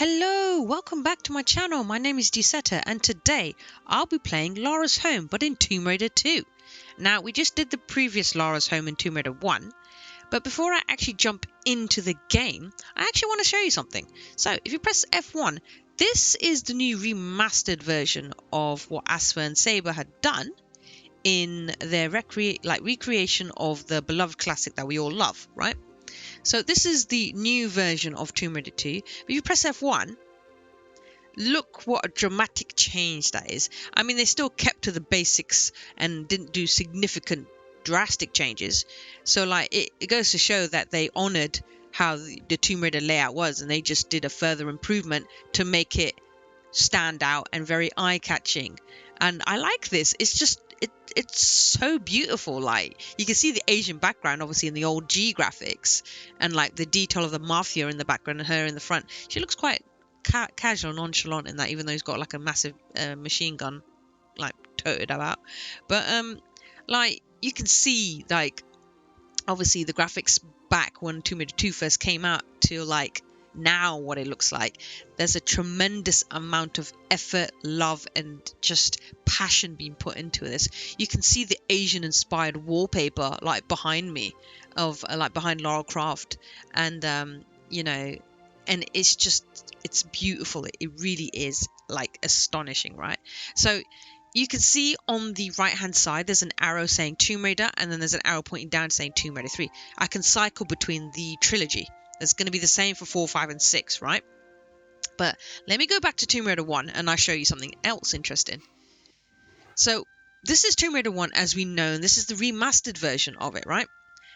Hello, welcome back to my channel. My name is Dusetta and today I'll be playing Lara's Home but in Tomb Raider 2. Now we just did the previous Lara's Home in Tomb Raider 1, but before I actually jump into the game, I actually want to show you something. So if you press F1, this is the new remastered version of what Aspher and Saber had done in their recreation of the beloved classic that we all love, right? So this is the new version of Tomb Raider 2. If you press F1, look what a dramatic change that is. I mean, they still kept to the basics and didn't do significant drastic changes. So like it goes to show that they honored how the Tomb Raider layout was, and they just did a further improvement to make it stand out and very eye-catching. And I like this. It's so beautiful. Like you can see the Asian background obviously in the old G graphics, and like the detail of the mafia in the background and her in the front. She looks quite casual, nonchalant in that, even though he's got like a massive machine gun like toted about. But like you can see like obviously the graphics back when Tomb Raider 2 first came out to like now what it looks like. There's a tremendous amount of effort, love and just passion being put into this. You can see the Asian inspired wallpaper like behind me of like behind Lara Croft, and you know, and it's beautiful. It really is like astonishing, right? So you can see on the right hand side there's an arrow saying Tomb Raider, and then there's an arrow pointing down saying Tomb Raider 3. I can cycle between the trilogy. It's going to be the same for 4, 5 and 6, right? But let me go back to Tomb Raider 1 and I'll show you something else interesting. So this is Tomb Raider 1 as we know, and this is the remastered version of it, right?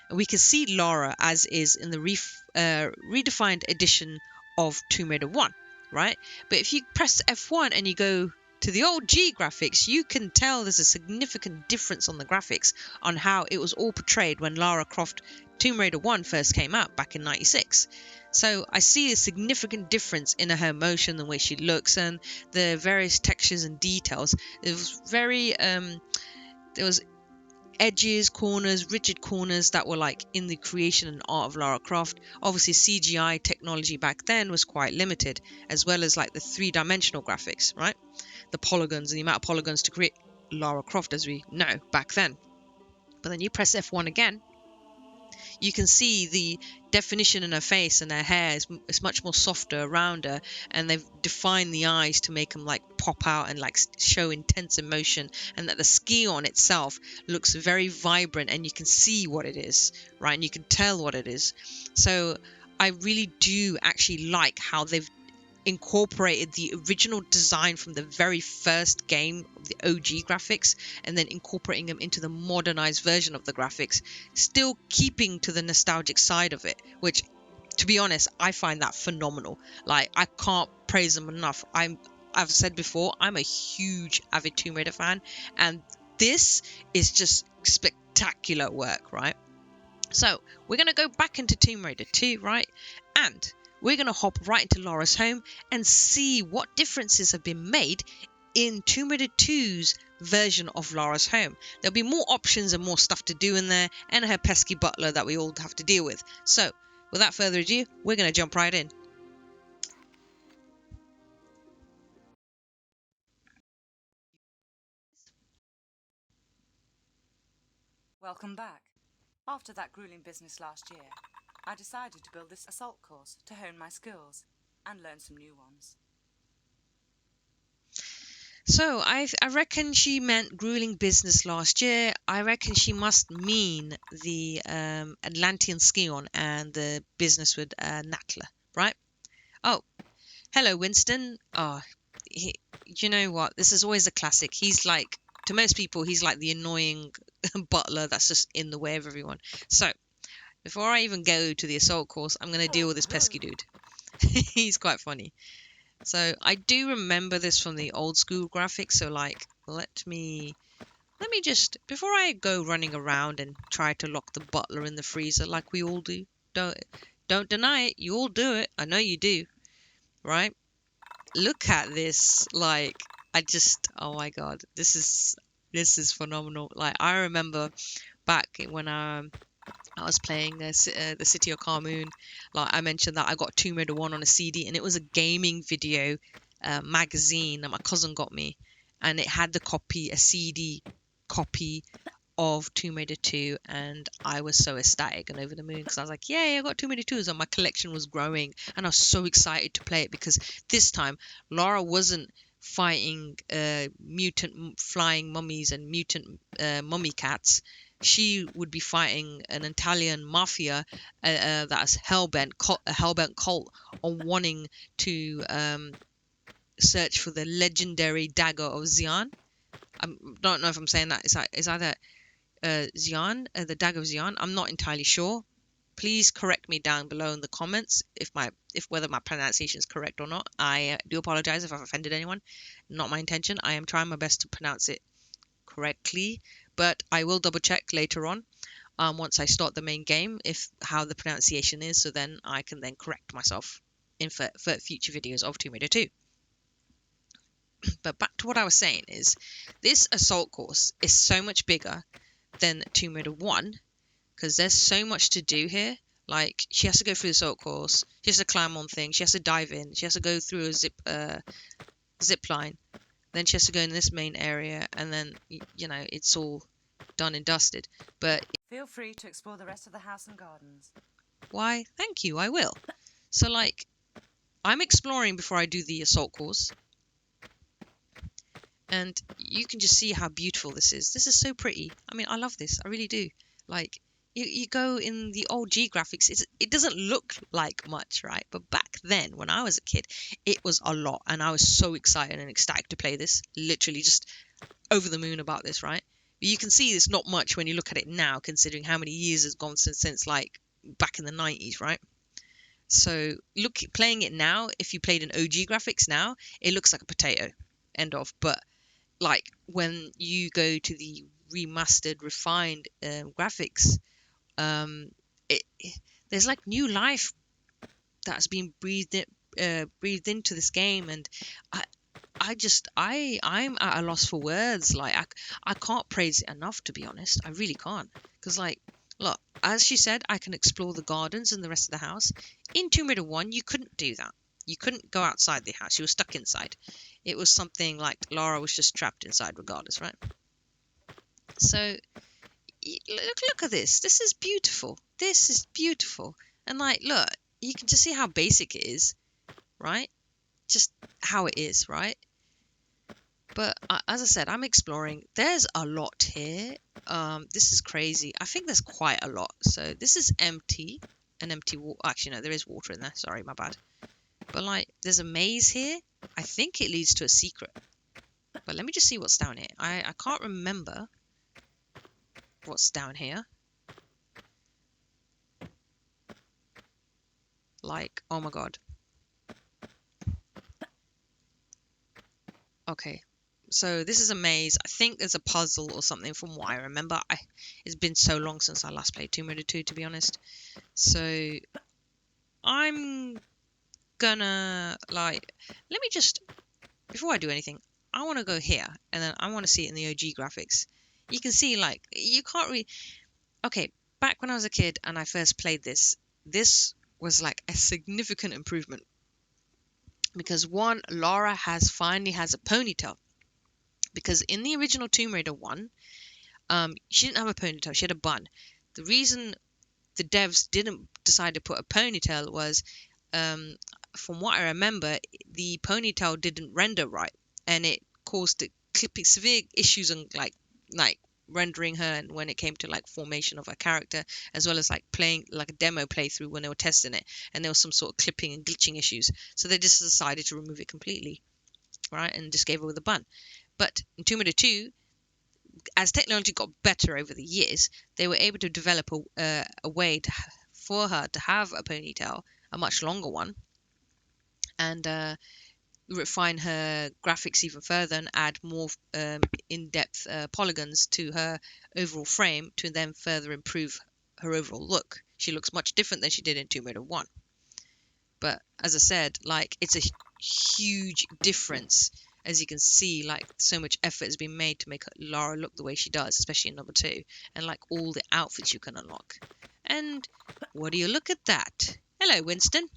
And we can see Lara as is in the redefined edition of Tomb Raider 1, right? But if you press F1 and you go to the old G graphics, you can tell there's a significant difference on the graphics on how it was all portrayed when Lara Croft Tomb Raider 1 first came out back in '96. So I see a significant difference in her motion, the way she looks, and the various textures and details. It was very there was edges, corners, rigid corners that were like in the creation and art of Lara Croft. Obviously CGI technology back then was quite limited, as well as like the three-dimensional graphics, right? The polygons and the amount of polygons to create Lara Croft as we know back then. But then you press F1 again, you can see the definition in her face, and her hair is much more softer around her, and they've defined the eyes to make them like pop out and like show intense emotion, and that the Scion itself looks very vibrant, and you can see what it is, right? And you can tell what it is. So I really do actually like how they've incorporated the original design from the very first game, the OG graphics, and then incorporating them into the modernized version of the graphics, still keeping to the nostalgic side of it, which to be honest I find that phenomenal. Like I can't praise them enough. I've said before, I'm a huge avid Tomb Raider fan, and this is just spectacular work, right? So we're going to go back into Tomb Raider 2, right? And we're going to hop right into Lara's Home and see what differences have been made in Tomb Raider 2's version of Lara's Home. There'll be more options and more stuff to do in there, and her pesky butler that we all have to deal with. So without further ado, we're going to jump right in. Welcome back. After that grueling business last year, I decided to build this assault course to hone my skills and learn some new ones. So I reckon she meant grueling business last year. I reckon she must mean the Atlantean Scion and the business with Natla, right? Oh, hello Winston. Oh, you know what? This is always a classic. He's like, to most people, he's like the annoying butler that's just in the way of everyone. So before I even go to the assault course, I'm going to deal with this pesky dude. He's quite funny. So I do remember this from the old school graphics. So like, let me just, before I go running around and try to lock the butler in the freezer like we all do, don't deny it. You all do it. I know you do, right? Look at this. Like, oh my God, this is phenomenal. Like I remember back when I was playing the City of Carmoon. Like I mentioned that I got Tomb Raider 1 on a CD, and it was a gaming video magazine that my cousin got me, and it had a CD copy of Tomb Raider 2, and I was so ecstatic and over the moon because I was like, yay, I got Tomb Raider 2, and my collection was growing, and I was so excited to play it because this time Lara wasn't fighting mutant flying mummies and mutant mummy cats. She would be fighting an Italian mafia that's a hellbent cult on wanting to search for the legendary dagger of Xian. I don't know if I'm saying that. It's either Xian, the dagger of Xian. I'm not entirely sure. Please correct me down below in the comments if whether my pronunciation is correct or not. I do apologize if I've offended anyone. Not my intention. I am trying my best to pronounce it correctly, but I will double check later on once I start the main game if how the pronunciation is, so then I can then correct myself in for future videos of Tomb Raider 2. But back to what I was saying is this assault course is so much bigger than Tomb Raider 1 because there's so much to do here. Like she has to go through the assault course, she has to climb on things, she has to dive in, she has to go through a zip line, then she has to go in this main area, and then it's all done and dusted. But Feel free to explore the rest of the house and gardens. why, thank you, I will. So like I'm exploring before I do the assault course, and you can just see how beautiful this is. This is so pretty. I mean, I love this, I really do. Like you go in the old G graphics, it doesn't look like much, right? But back then when I was a kid, it was a lot, and I was so excited and ecstatic to play this, literally just over the moon about this, right? But you can see it's not much when you look at it now, considering how many years has gone since like back in the 90s, right? So playing it now, if you played in OG graphics now, it looks like a potato, end of. But like when you go to the remastered, refined graphics, it there's like new life that's been breathed into this game, and I'm at a loss for words. Like I can't praise it enough, to be honest. I really can't, because like look, as she said, I can explore the gardens and the rest of the house. In Tomb Raider 1 you couldn't do that. You couldn't go outside the house, you were stuck inside. It was something like Lara was just trapped inside regardless, right? So look at this. This is beautiful. This is beautiful. And like, look, you can just see how basic it is, right? Just how it is, right? But as I said, I'm exploring. There's a lot here. This is crazy. I think there's quite a lot. So this is empty. An empty water. Actually, no, there is water in there. Sorry, my bad. But like, there's a maze here. I think it leads to a secret. But let me just see what's down here. I can't remember what's down here. Like, oh my god. Okay, so this is a maze. I think there's a puzzle or something from what I remember. It's been so long since I last played Tomb Raider 2, to be honest. So I'm gonna like, let me just, before I do anything, I want to go here, and then I want to see it in the OG graphics. You can see like, you can't really, okay, back when I was a kid and I first played this was like a significant improvement. Because one, Lara finally has a ponytail. Because in the original Tomb Raider 1, she didn't have a ponytail, she had a bun. The reason the devs didn't decide to put a ponytail was, from what I remember, the ponytail didn't render right, and it caused severe issues on like rendering her, and when it came to like formation of her character, as well as like playing like a demo playthrough when they were testing it, and there was some sort of clipping and glitching issues, so they just decided to remove it completely, right, and just gave her with a bun. But in Tomb Raider 2, as technology got better over the years, they were able to develop a way for her to have a ponytail, a much longer one, and refine her graphics even further and add more in-depth polygons to her overall frame to then further improve her overall look. She looks much different than she did in Tomb Raider 1. But as I said, like, it's a huge difference. As you can see, like, so much effort has been made to make Lara look the way she does, especially in number 2, and like all the outfits you can unlock. and what do you look at that? Hello, Winston.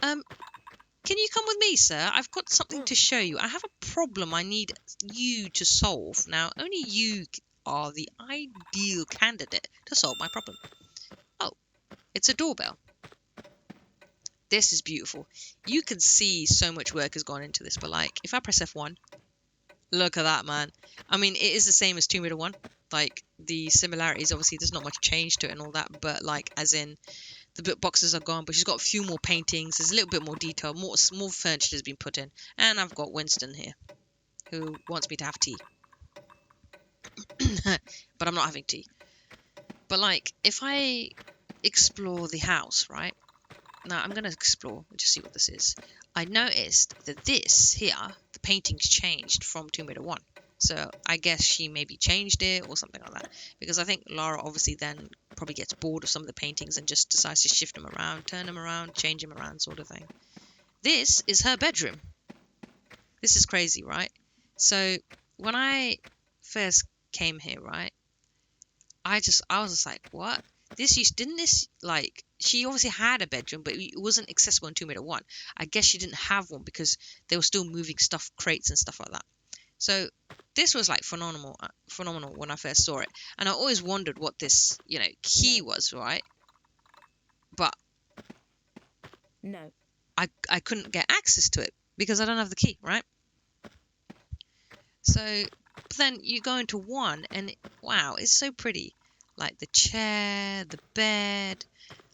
Can you come with me, sir? I've got something to show you. I have a problem I need you to solve. Now, only you are the ideal candidate to solve my problem. Oh, it's a doorbell. This is beautiful. You can see so much work has gone into this, but like, if I press F1, look at that, man. I mean, it is the same as Tomb Raider 1. Like, the similarities, obviously, there's not much change to it and all that, but like, as in, the book boxes are gone, but she's got a few more paintings. There's a little bit more detail, more furniture has been put in. And I've got Winston here, who wants me to have tea. But I'm not having tea. But like, if I explore the house, right? Now, I'm going to explore and just see what this is. I noticed that this here, the painting's changed from Tomb Raider 1. So I guess she maybe changed it or something like that. Because I think Lara obviously then probably gets bored of some of the paintings and just decides to shift them around, turn them around, change them around sort of thing. This is her bedroom. This is crazy, right? So when I first came here, right, I was just like, what? She obviously had a bedroom, but it wasn't accessible in Tomb Raider 1. I guess she didn't have one because they were still moving stuff, crates and stuff like that. So this was like phenomenal when I first saw it. And I always wondered what this, key was, right? But no, I couldn't get access to it because I don't have the key, right? So but then you go into 1 and wow, it's so pretty. Like the chair, the bed.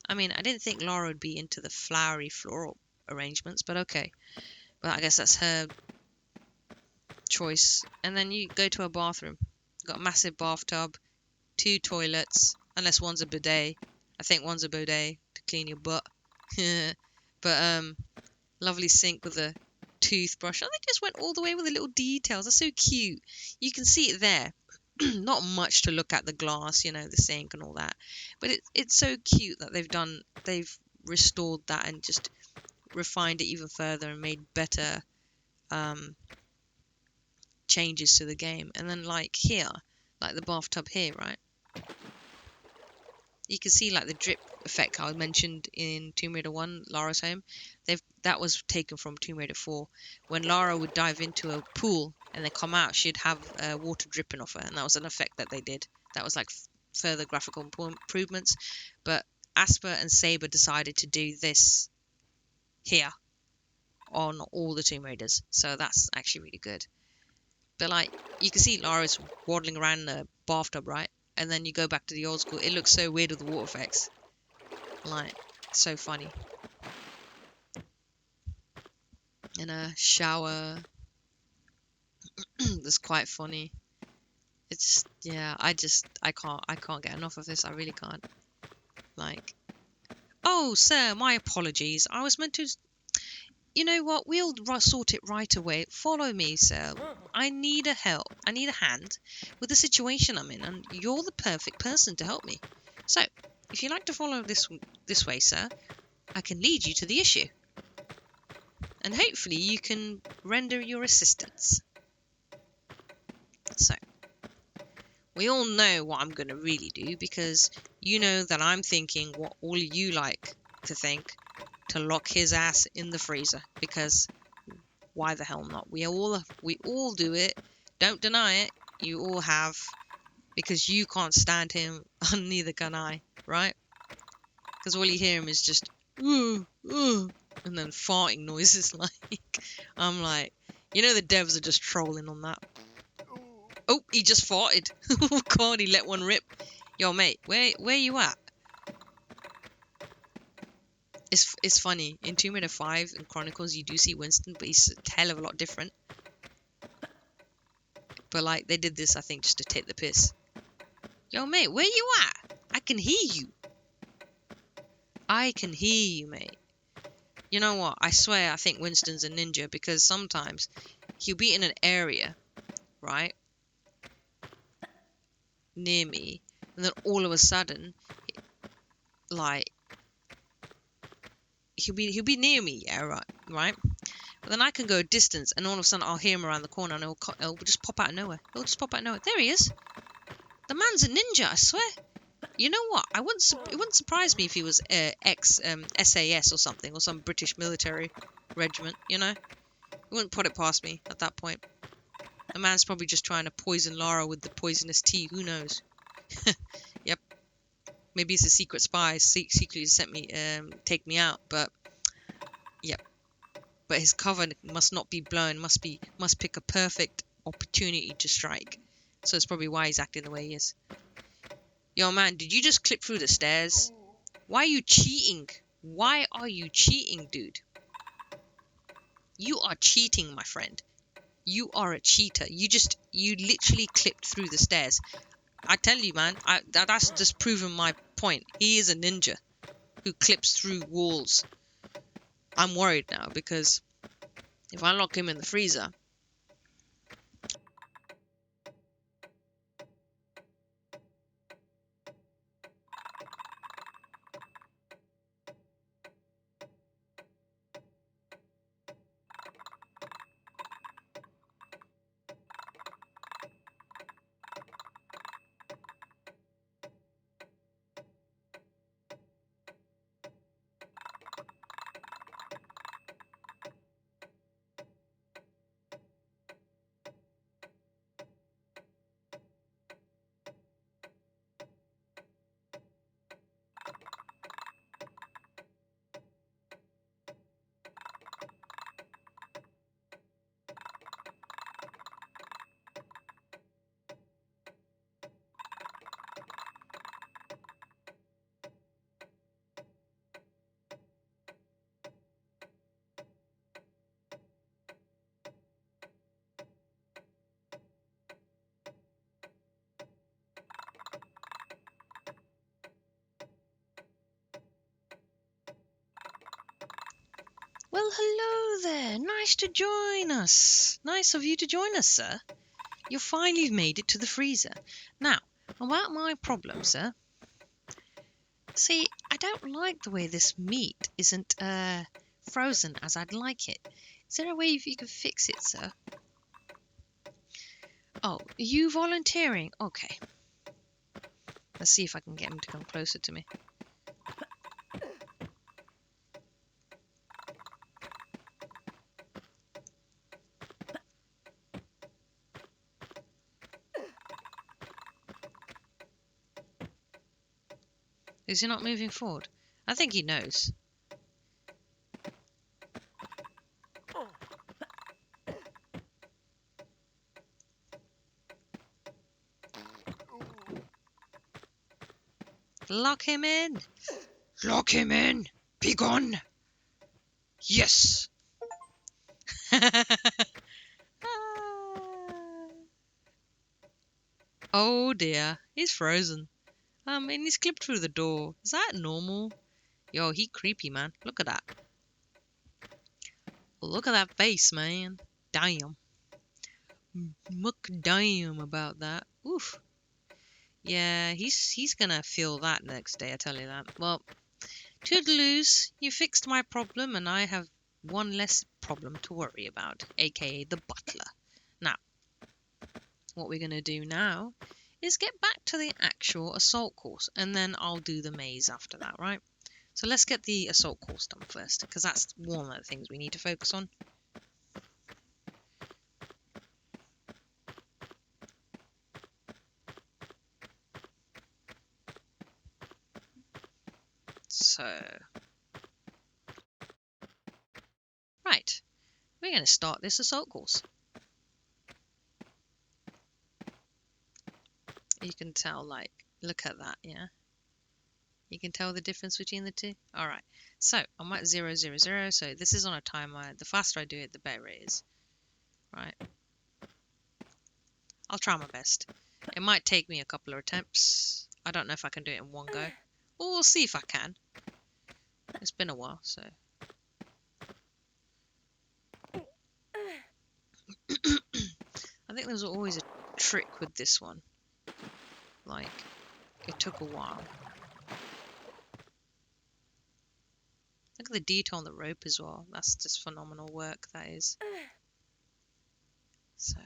I mean, I didn't think Lara would be into the flowery floral arrangements, but okay. But I guess that's her choice. And then you go to a bathroom. Got a massive bathtub, 2 toilets, unless one's a bidet. I think one's a bidet to clean your butt. But lovely sink with a toothbrush. I think it just went all the way with the little details. That's so cute. You can see it there. Not much to look at, the glass, the sink and all that, but it's so cute that they've restored that and just refined it even further and made better changes to the game. And then like here, like the bathtub here, right, you can see like the drip effect I mentioned in Tomb Raider 1, Lara's home. That was taken from Tomb Raider 4. When Lara would dive into a pool and then come out, she'd have water dripping off her, and that was an effect that they did. That was like further graphical improvements. But Asper and Saber decided to do this here on all the Tomb Raiders, so that's actually really good. But like, you can see Lara's waddling around in the bathtub, right? And then you go back to the old school. It looks so weird with the water effects. Like, so funny. In a shower. That's quite funny. It's yeah, I can't get enough of this. I really can't. Like, oh sir, my apologies. I was meant to. You know what? We'll sort it right away. Follow me, sir. I need a hand with the situation I'm in, and you're the perfect person to help me. So, if you'd like to follow this way, sir, I can lead you to the issue. And hopefully you can render your assistance. So, we all know what I'm going to really do, because you know that I'm thinking what all you like to think, to lock his ass in the freezer, because why the hell not? We all do it. Don't deny it. You all have, because you can't stand him, and neither can I, right? Because all you hear him is just and then farting noises. Like, I'm like, the devs are just trolling on that. Oh, he just farted. Oh god, he let one rip. Yo mate, where you at? It's funny. In Tomb Raider 5 and Chronicles, you do see Winston, but he's a hell of a lot different. But like, they did this, I think, just to take the piss. Yo mate, where you at? I can hear you. I can hear you, mate. You know what? I swear I think Winston's a ninja, because sometimes he'll be in an area, right, near me, and then all of a sudden, like, he'll be near me, yeah, right? But then I can go a distance, and all of a sudden I'll hear him around the corner, and it'll just pop out of nowhere. There he is. The man's a ninja, I swear. You know what? It wouldn't surprise me if he was ex SAS or something, or some British military regiment. You know, it wouldn't put it past me at that point. The man's probably just trying to poison Lara with the poisonous tea. Who knows? Yep. Maybe he's a secret spy, secretly sent me take me out. But yep. But his cover must not be blown. Must pick a perfect opportunity to strike. So it's probably why he's acting the way he is. Yo, man, did you just clip through the stairs? Why are you cheating? Why are you cheating, dude? You are cheating, my friend. You are a cheater. You literally clipped through the stairs. I tell you, man, that's just proven my point. He is a ninja who clips through walls. I'm worried now because if I lock him in the freezer... Well, hello there. Nice to join us. Nice of you to join us, sir. You finally made it to the freezer. Now, about my problem, sir. See, I don't like the way this meat isn't frozen as I'd like it. Is there a way you can fix it, sir? Oh, are you volunteering? Okay. Let's see if I can get him to come closer to me. Is he not moving forward? I think he knows. Lock him in! Lock him in! Be gone! Yes! Oh dear, he's frozen. And he's clipped through the door. Is that normal? Yo, he creepy, man. Look at that. Look at that face, man. Damn. Muck damn about that. Oof. Yeah, he's gonna feel that next day, I tell you that. Well, toodaloos, you fixed my problem and I have one less problem to worry about, aka the butler. Now, what we're gonna do now is get back to the actual assault course and then I'll do the maze after that, right? So let's get the assault course done first, because that's one of the things we need to focus on. So, right, we're going to start this assault course. You can tell, like, look at that, yeah? You can tell the difference between the two? Alright, so I'm at 0, 0, 0, so this is on a timer. The faster I do it, the better it is. Right. I'll try my best. It might take me a couple of attempts. I don't know if I can do it in one go. Well, we'll see if I can. It's been a while, so... I think there's always a trick with this one. Like, it took a while. Look at the detail on the rope as well. That's just phenomenal work, that is. So,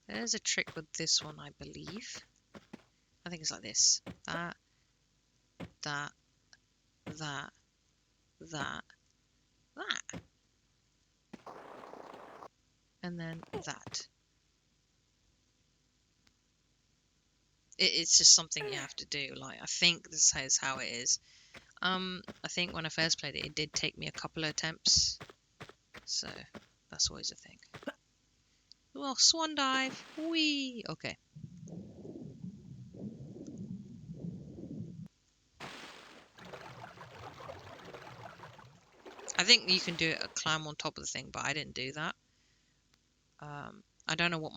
there's a trick with this one, I believe. I I think it's like this. That, that, that, that, that. And then that. It's just something you have to do. Like, I think this is how it is. I think when I first played it, it did take me a couple of attempts. So, that's always a thing. Well, swan dive. Whee! Okay. I think you can do it, climb on top of the thing, but I didn't do that. I don't know what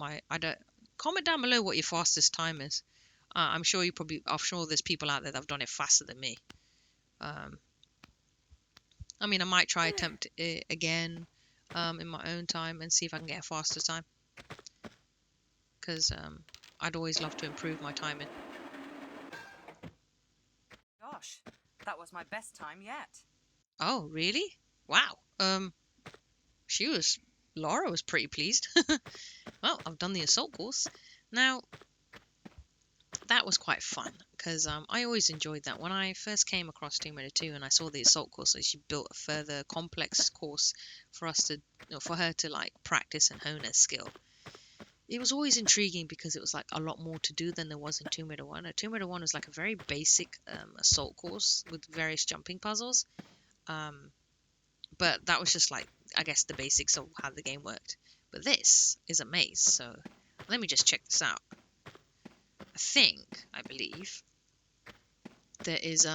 comment down below what your fastest time is. I'm sure there's people out there that have done it faster than me. I mean, I might attempt it again in my own time and see if I can get a faster time. Because I'd always love to improve my timing. Gosh, that was my best time yet. Oh, really? Wow. Laura was pretty pleased. Well, I've done the assault course. Now, that was quite fun because I always enjoyed that. When I first came across Tomb Raider 2 and I saw the assault course, so she built a further complex course for her to like practice and hone her skill. It was always intriguing because it was like a lot more to do than there was in Tomb Raider 1. Tomb Raider 1 was like a very basic assault course with various jumping puzzles. But that was just like, I guess, the basics of how the game worked. But this is a maze, so let me just check this out. I believe, there is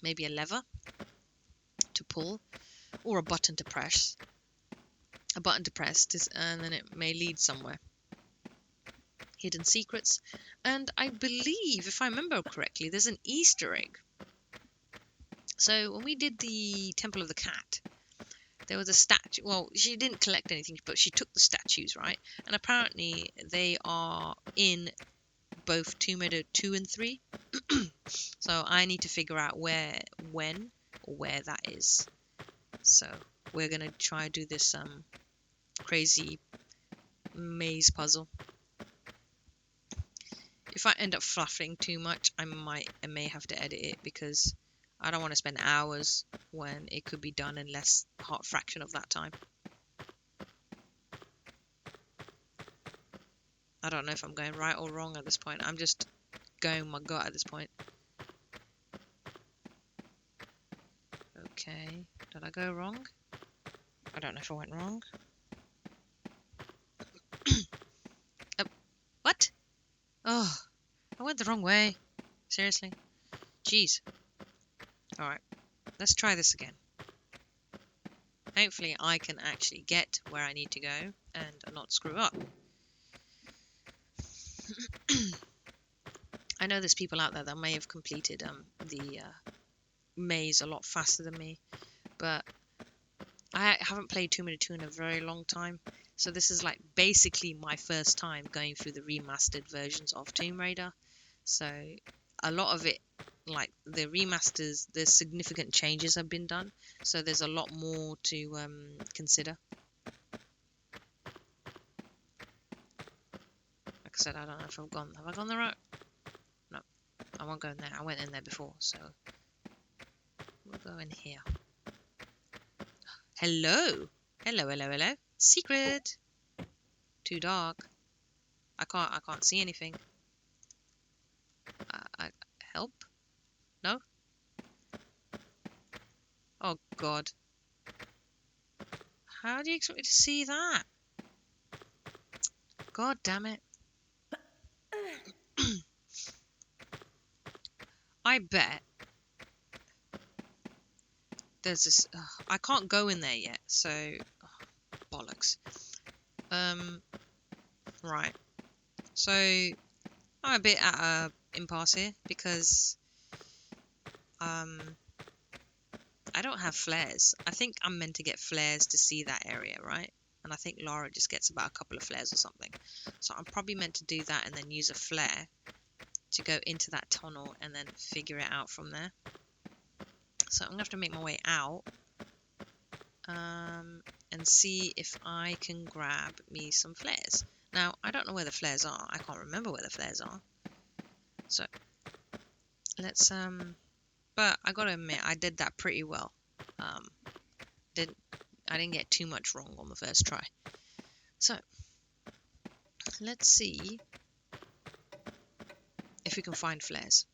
maybe a lever to pull or a button to press. And then it may lead somewhere. Hidden secrets. And I believe, if I remember correctly, there's an Easter egg. So when we did the Temple of the Cat, there was a statue. Well, she didn't collect anything, but she took the statues, right? And apparently they are in both Tomb Raider 2 and 3. So I need to figure out where that is. So we're going to try to do this crazy maze puzzle. If I end up fluffing too much, I may have to edit it because I don't want to spend hours when it could be done in less fraction of that time. I don't know if I'm going right or wrong at this point. I'm just going my gut at this point. Okay, did I go wrong? I don't know if I went wrong. What? Oh, I went the wrong way. Seriously? Jeez. Alright, let's try this again. Hopefully I can actually get where I need to go and not screw up. I know there's people out there that may have completed the maze a lot faster than me, but I haven't played Tomb Raider 2 in a very long time, so this is like basically my first time going through the remastered versions of Tomb Raider. So a lot of it, like the remasters, there's significant changes have been done, so there's a lot more to consider. Like I said, I don't know if have I gone the right? No, I won't go in there. I went in there before, so we'll go in here. Hello. Hello. Secret. Too dark. I can't see anything. Help? No? Oh God. How do you expect me to see that? God damn it. I bet there's this. I can't go in there yet, so bollocks. Right. So I'm a bit at a impasse here because I don't have flares. I think I'm meant to get flares to see that area, right? And I think Lara just gets about a couple of flares or something. So I'm probably meant to do that and then use a flare to go into that tunnel and then figure it out from there. So I'm going to have to make my way out and see if I can grab me some flares. Now, I don't know where the flares are. I can't remember where the flares are. So let's but I gotta admit I did that pretty well. Didn't I didn't get too much wrong on the first try. So let's see if we can find flares.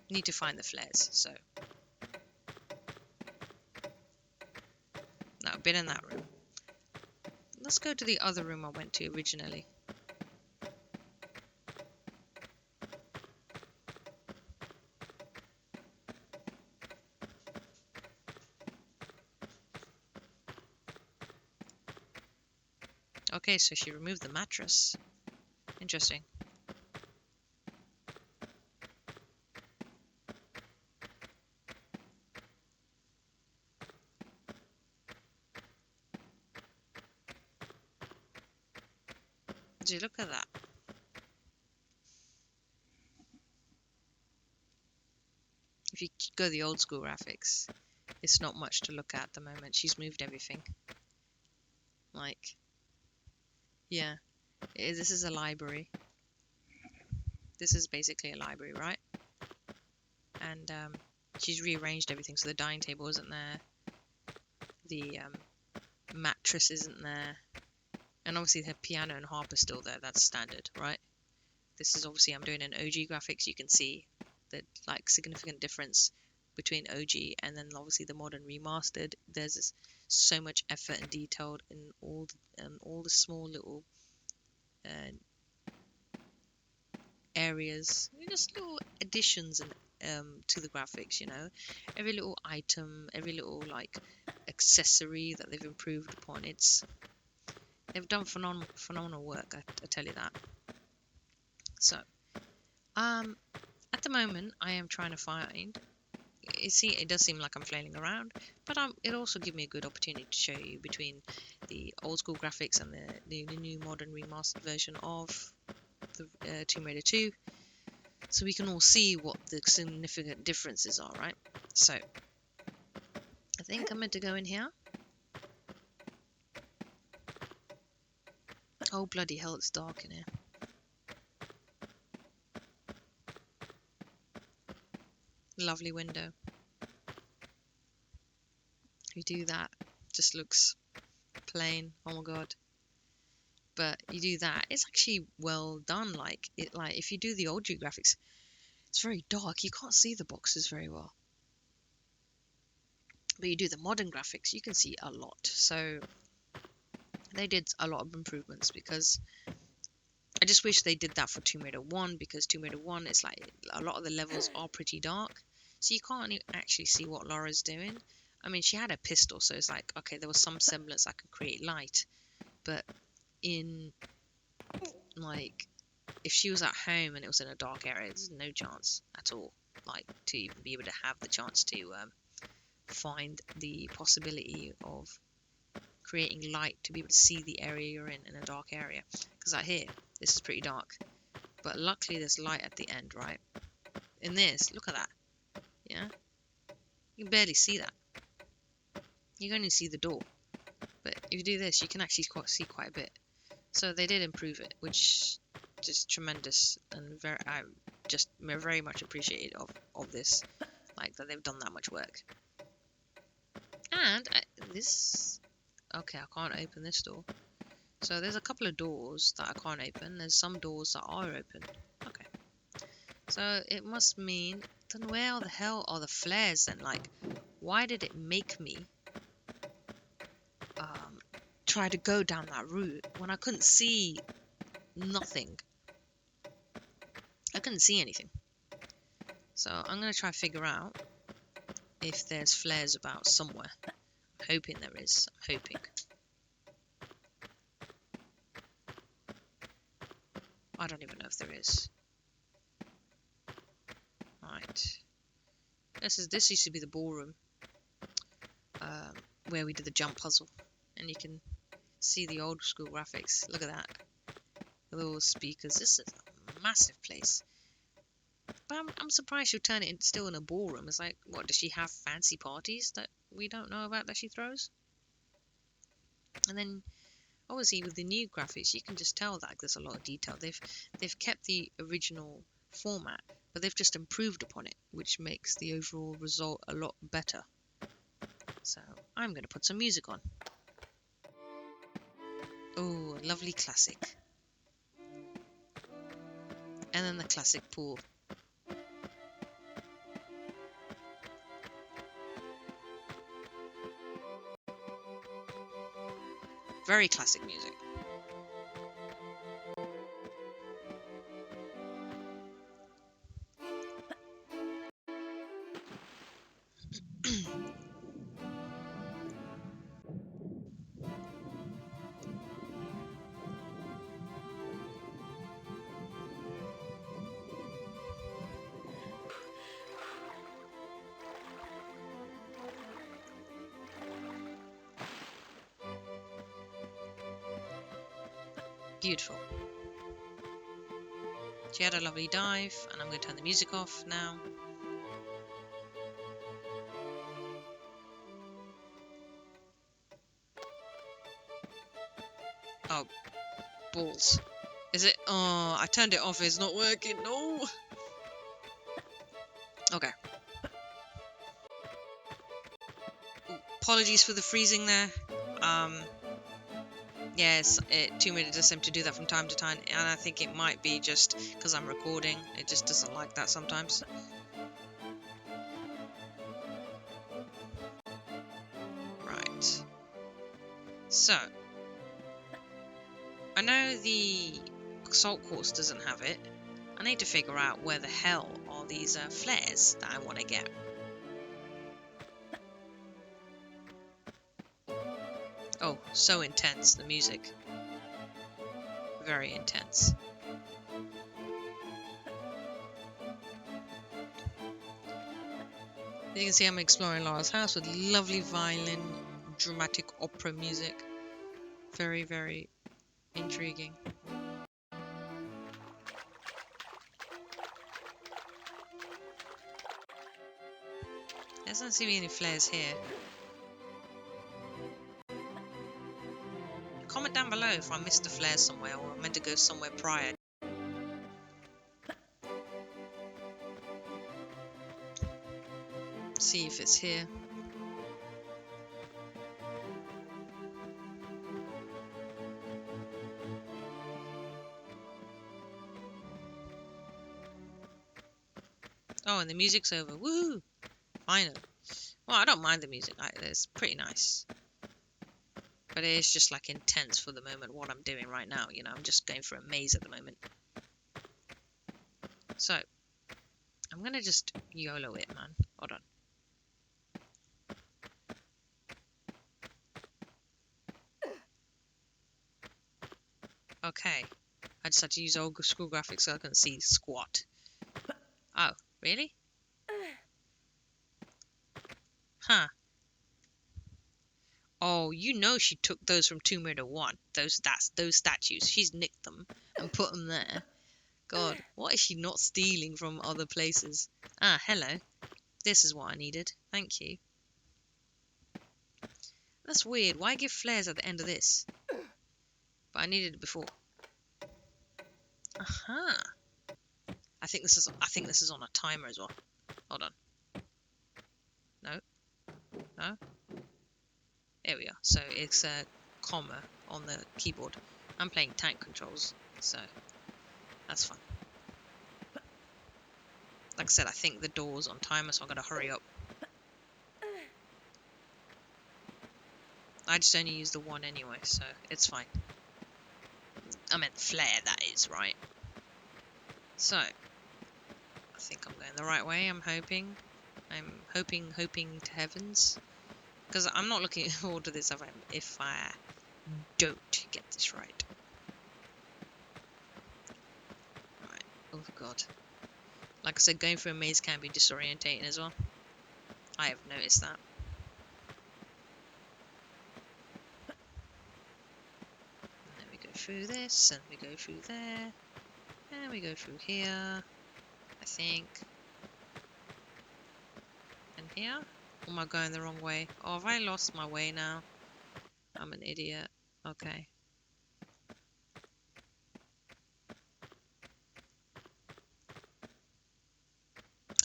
Need to find the flares, so no, I've been in that room. Let's go to the other room I went to originally. Okay, so she removed the mattress. Interesting. Gee, look at that. If you go the old school graphics, it's not much to look at the moment. She's moved everything. Like, yeah, this is a library. This is basically a library, right? And she's rearranged everything, so the dining table isn't there. The mattress isn't there. And obviously her piano and harp are still there. That's standard, right? This is obviously, I'm doing an OG graphics. You can see the like significant difference between OG and then obviously the modern remastered. There's so much effort and detail in all the small little areas, just little additions and to the graphics. You know, every little item, every little like accessory that they've improved upon. They've done phenomenal work. I tell you that. So, at the moment, I am trying to find. It does seem like I'm flailing around, but it also gives me a good opportunity to show you between the old school graphics and the new modern remastered version of the Tomb Raider 2, so we can all see what the significant differences are, right? So, I think I'm meant to go in here. Oh, bloody hell, it's dark in here. Lovely window. You do that, just looks plain. Oh my god. But you do that, it's actually well done. Like if you do the old G graphics, it's very dark. You can't see the boxes very well. But you do the modern graphics, you can see a lot. So they did a lot of improvements, because I just wish they did that for Tomb Raider 1, because Tomb Raider 1 is like a lot of the levels are pretty dark, so you can't actually see what Laura's doing. I mean, she had a pistol, so it's like, okay, there was some semblance I could create light, but in like if she was at home and it was in a dark area, there's no chance at all, like, to even be able to have the chance to find the possibility of creating light to be able to see the area you're in a dark area. Because like here, this is pretty dark, but luckily there's light at the end, right? In this, look at that. Yeah, you can barely see that. You can only see the door, but if you do this, you can actually see quite a bit. So they did improve it, which is tremendous, and very much appreciated of this, like that they've done that much work. And this, okay, I can't open this door. So there's a couple of doors that I can't open. There's some doors that are open. Okay. So it must mean, then where the hell are the flares then? Like, why did it make me try to go down that route when I couldn't see nothing? I couldn't see anything. So I'm going to try to figure out if there's flares about somewhere. I'm hoping there is. I'm hoping. I don't even know if there is. Right. This used to be the ballroom, where we did the jump puzzle, and you can see the old school graphics. Look at that. Little speakers. This is a massive place. But I'm surprised she'll turn it still in a ballroom. It's like, what, does she have fancy parties that we don't know about that she throws? And then Obviously, with the new graphics, you can just tell that there's a lot of detail. They've kept the original format, but they've just improved upon it, which makes the overall result a lot better. So I'm going to put some music on. Oh, a lovely classic. And then the classic pool. Very classic music. Beautiful. She had a lovely dive, and I'm going to turn the music off now. Oh, balls. Is it? Oh, I turned it off. It's not working. No. Okay. Ooh, apologies for the freezing there. Yes, Tomb Raider does seem to do that from time to time, and I think it might be just because I'm recording. It just doesn't like that sometimes. Right. So, I know the Assault Course doesn't have it. I need to figure out where the hell are these flares that I want to get. Oh, so intense, the music. Very intense. As you can see, I'm exploring Lara's house with lovely violin, dramatic opera music. Very, very intriguing. There doesn't seem to be any flares here. Comment down below if I missed a flare somewhere or I meant to go somewhere prior. See if it's here. Oh, and the music's over. Woohoo! Finally. Well, I don't mind the music. It's pretty nice. But it is just like intense for the moment what I'm doing right now. You know, I'm just going for a maze at the moment. So, I'm going to just YOLO it, man. Hold on. Okay. I just had to use old school graphics so I couldn't see squat. Oh, really? Huh. Oh, you know she took those from Tomb Raider 1. Those statues. She's nicked them and put them there. God, what is she not stealing from other places? Ah, hello. This is what I needed. Thank you. That's weird. Why give flares at the end of this? But I needed it before. Aha. I think this is on a timer as well. Hold on. No. No. There we are. So it's a comma on the keyboard. I'm playing tank controls, so that's fun. Like I said, I think the door's on timer, so I'm gonna hurry up. I just only use the one anyway, so it's fine. I meant flare, that is, right? So, I think I'm going the right way, I'm hoping. I'm hoping to heavens. Because I'm not looking forward to this if I don't get this right. Right, oh god. Like I said, going through a maze can be disorientating as well. I have noticed that. And then we go through this, and we go through there, and we go through here, I think. And here? Or am I going the wrong way? Oh, have I lost my way now? I'm an idiot. Okay.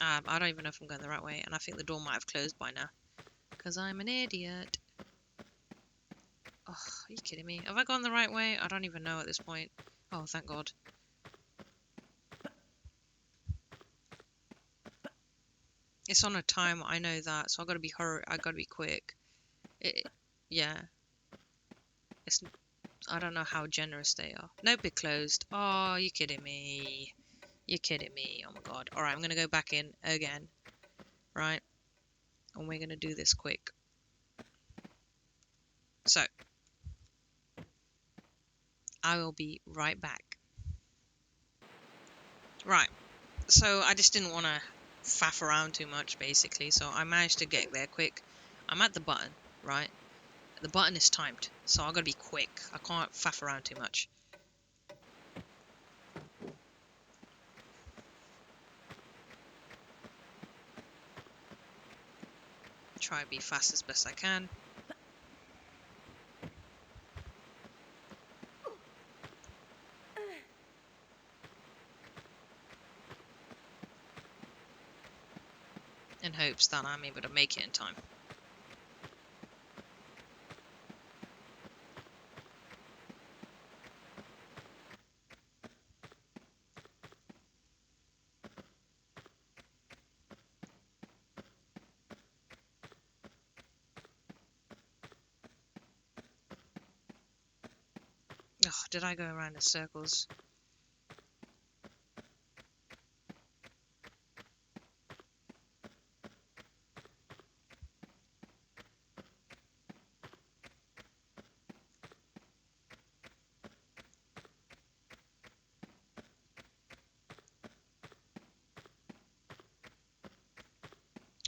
I don't even know if I'm going the right way, and I think the door might have closed by now. Because I'm an idiot. Oh, are you kidding me? Have I gone the right way? I don't even know at this point. Oh, thank God. It's on a timer, I know that, so I gotta be I gotta be quick. Yeah. It's, I don't know how generous they are. Nope, it closed. Oh, you kidding me? You're kidding me. Oh my God. Alright, I'm gonna go back in again. Right? And we're gonna do this quick. So, I will be right back. Right. So, I just didn't want to faff around too much, basically. So, I managed to get there quick. I'm at the button, right? The button is timed, so I gotta be quick. I can't faff around too much. Try to be fast as best I can. In hopes that I'm able to make it in time. Oh, did I go around in circles?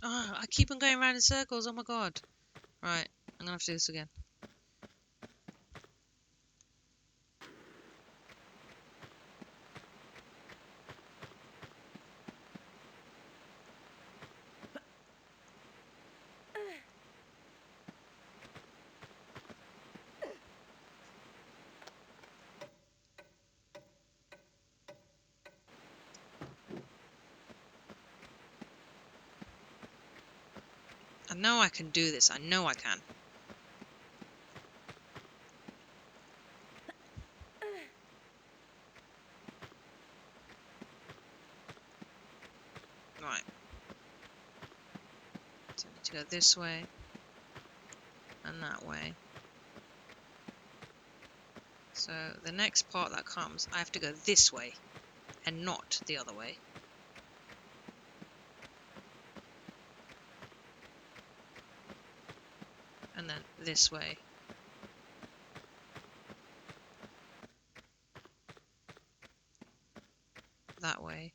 Oh, I keep on going around in circles. Oh my God. Right, I'm gonna have to do this again. I know I can do this. I know I can. Right. So I need to go this way. And that way. So the next part that comes, I have to go this way. And not the other way. And then this way. That way.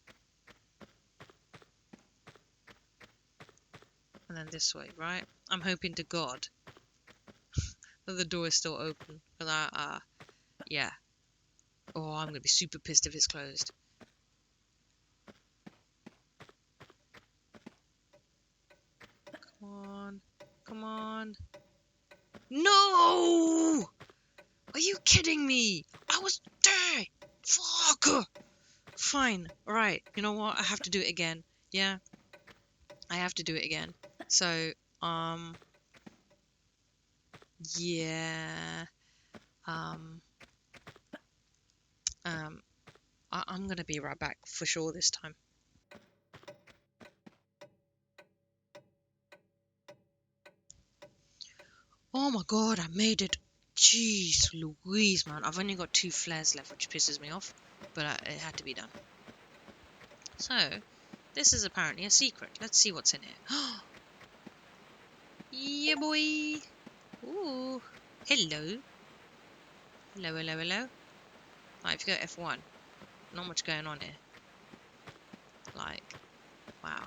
And then this way, right? I'm hoping to God that the door is still open. But yeah. Oh, I'm gonna be super pissed if it's closed. Come on. Come on. No! Are you kidding me? I was there! Fuck! Fine. Alright. You know what? I have to do it again. Yeah. I have to do it again. So, yeah. I'm gonna be right back for sure this time. Oh my God, I made it. Jeez Louise, man. I've only got 2 flares left, which pisses me off. But it had to be done. So, this is apparently a secret. Let's see what's in here. Yeah, boy. Ooh. Hello. Hello, hello, hello. Like, if you go F1, not much going on here. Like, wow.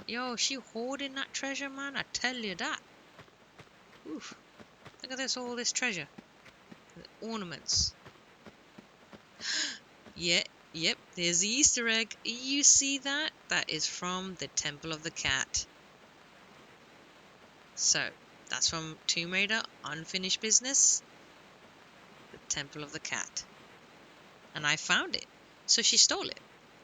Yo, she hoarding that treasure, man. I tell you that. Oof. Look at this, all this treasure. The ornaments. Yeah, yep, there's the Easter egg. You see that? That is from the Temple of the Cat. So, that's from Tomb Raider Unfinished Business. The Temple of the Cat. And I found it. So she stole it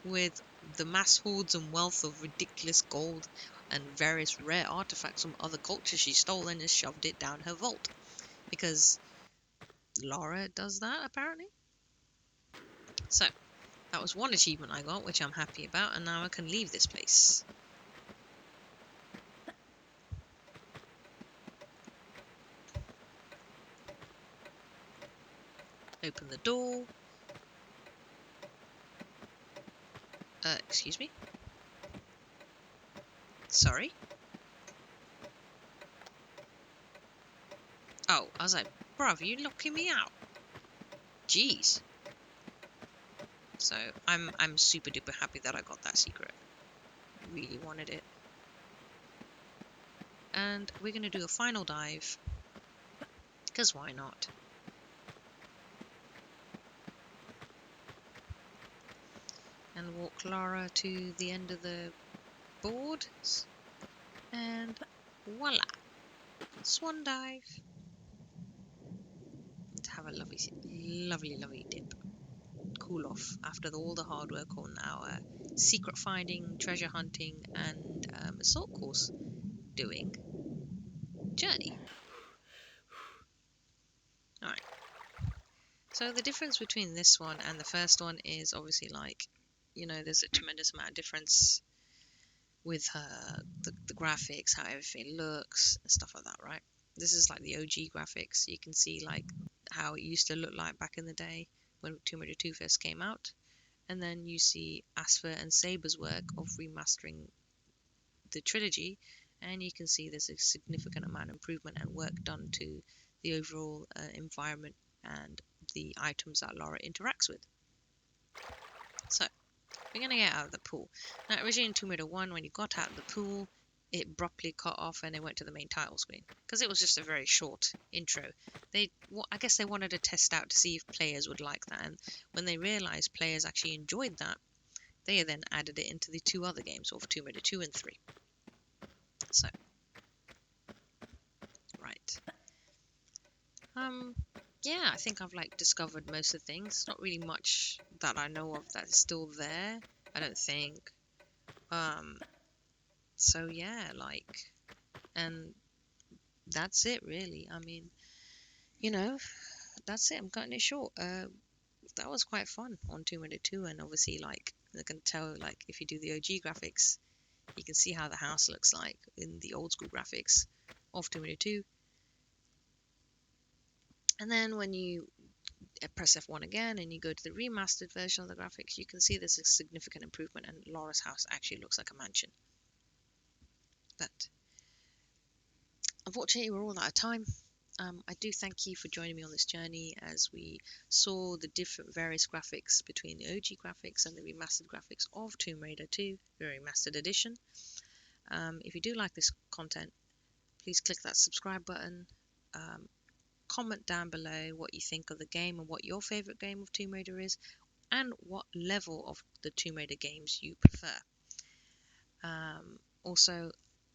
with the mass hoards and wealth of ridiculous gold and various rare artifacts from other cultures she stole and just shoved it down her vault. Because Lara does that, apparently. So, that was one achievement I got, which I'm happy about, and now I can leave this place. Open the door. Excuse me? Sorry? Oh, I was like, bruv, are you locking me out? Jeez. So, I'm super duper happy that I got that secret. Really wanted it. And we're going to do a final dive. Because why not? And walk Lara to the end of the board. And voila! Swan dive. To have a lovely dip. Cool off after all the hard work on our secret finding, treasure hunting, and assault course doing journey. Alright. So the difference between this one and the first one is obviously like, you know, there's a tremendous amount of difference with the graphics, how everything looks, and stuff like that, right? This is like the OG graphics. You can see like how it used to look like back in the day when Tomb Raider 2 first came out. And then you see Aspher and Saber's work of remastering the trilogy, and you can see there's a significant amount of improvement and work done to the overall environment and the items that Lara interacts with. So, we're going to get out of the pool. Now, originally in Tomb Raider 1, when you got out of the pool, it abruptly cut off and it went to the main title screen because it was just a very short intro. I guess they wanted to test out to see if players would like that, and when they realized players actually enjoyed that, they then added it into the two other games of Tomb Raider 2 and 3. So, right. Yeah, I think I've like discovered most of the things. Not really much that I know of that is still there, I don't think. So yeah, like, and that's it really. I mean, you know, that's it. I'm cutting it short. That was quite fun on Tomb Raider 2, and obviously, like, I can tell, like, if you do the OG graphics, you can see how the house looks like in the old school graphics of Tomb Raider 2. And then when you press F1 again and you go to the remastered version of the graphics, you can see there's a significant improvement, and Lara's house actually looks like a mansion. But unfortunately, we're all out of time. I do thank you for joining me on this journey as we saw the different various graphics between the OG graphics and the remastered graphics of Tomb Raider 2, the remastered edition. If you do like this content, please click that subscribe button. Comment down below what you think of the game and what your favorite game of Tomb Raider is, and what level of the Tomb Raider games you prefer. Also,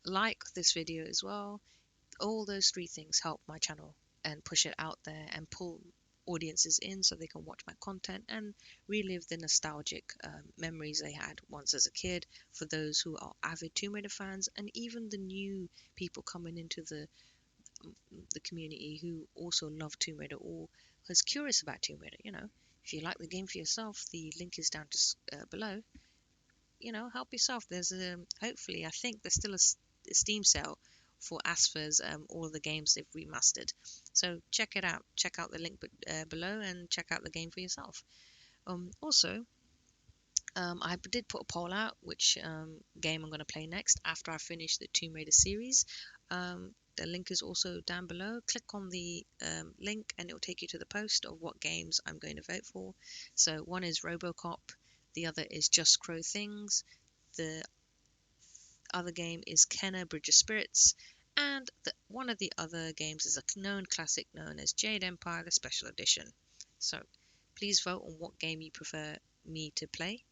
like this video as well. All those three things help my channel and push it out there and pull audiences in so they can watch my content and relive the nostalgic memories they had once as a kid, for those who are avid Tomb Raider fans, and even the new people coming into the community who also love Tomb Raider or is curious about Tomb Raider. You know, if you like the game for yourself, the link is down to below. You know, help yourself. There's hopefully, I think there's still a Steam sale for Aspher's all of the games they've remastered. So check it out. Check out the link below and check out the game for yourself. Also, I did put a poll out which game I'm going to play next after I finish the Tomb Raider series. The link is also down below. Click on the link and it will take you to the post of what games I'm going to vote for. So one is Robocop, the other is Just Crow Things, the other game is Kenna Bridge of Spirits, and one of the other games is a known classic known as Jade Empire, the Special Edition. So please vote on what game you prefer me to play.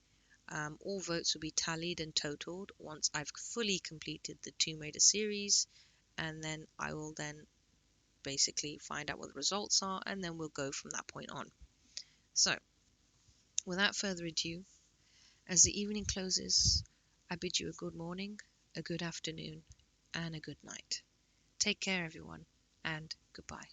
All votes will be tallied and totaled once I've fully completed the Tomb Raider series, and then I will then basically find out what the results are, and then we'll go from that point on. So, without further ado, As the evening closes, I bid you a good morning, a good afternoon, and a good night. Take care, everyone, and goodbye.